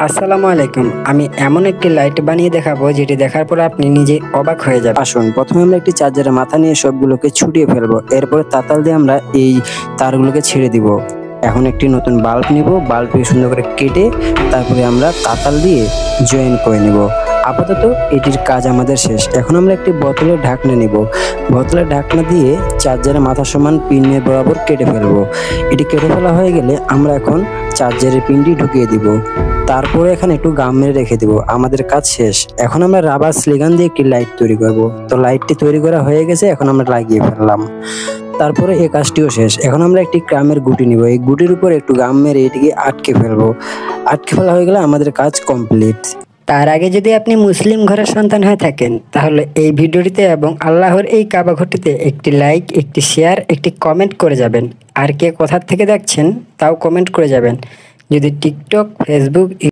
আসসালামু আলাইকুম। আমি এমন একটি লাইট বানিয়ে দেখাবো যেটি দেখার পর আপনি নিজে অবাক হয়ে যাবেন। আসুন প্রথমে আমরা একটি চার্জারের মাথা নিয়ে সবগুলোকে ছুটিয়ে ফেলবো। এরপরে তাতাল দিয়ে আমরা এই তারগুলোকে ছেড়ে দিব। এখন একটি নতুন বাল্ব নিব, বাল্বকে সুন্দর করে কেটে তারপরে আমরা তাতাল দিয়ে জয়েন করে নিব। আপাতত এটির কাজ আমাদের শেষ। এখন আমরা একটি বোতলের ঢাকনা নিব, বোতলের ঢাকনা দিয়ে চার্জারের মাথা সমান পিনের বরাবর কেটে ফেলবো। এটি কেটে ফেলা হয়ে গেলে আমরা এখন চার্জারের পিনটি ঢুকিয়ে দিব, তারপরে এখানে একটু গাম মেরে রেখে দিব। আমাদের কাজ শেষ। এখন আমরা রাবার স্লিগান দিয়ে একটি লাইট তৈরি করব। তো লাইটটি তৈরি করা হয়ে গেছে, এখন আমরা লাগিয়ে ফেললাম। তারপরে এই কাজটিও শেষ। এখন আমরা একটি গ্রামের গুটি নিব, এই গুটির উপর একটু গাম মেরে এটিকে আটকে ফেলবো। আটকে ফেলা হয়ে গেলে আমাদের কাজ কমপ্লিট। তার আগে যদি আপনি মুসলিম ঘরের সন্তান হয়ে থাকেন তাহলে এই ভিডিওটিতে এবং আল্লাহর এই কাবা ঘরটিতে একটি লাইক, একটি শেয়ার, একটি কমেন্ট করে যাবেন। আর কে কোথা থেকে দেখছেন তাও কমেন্ট করে যাবেন। যদি টিকটক, ফেসবুক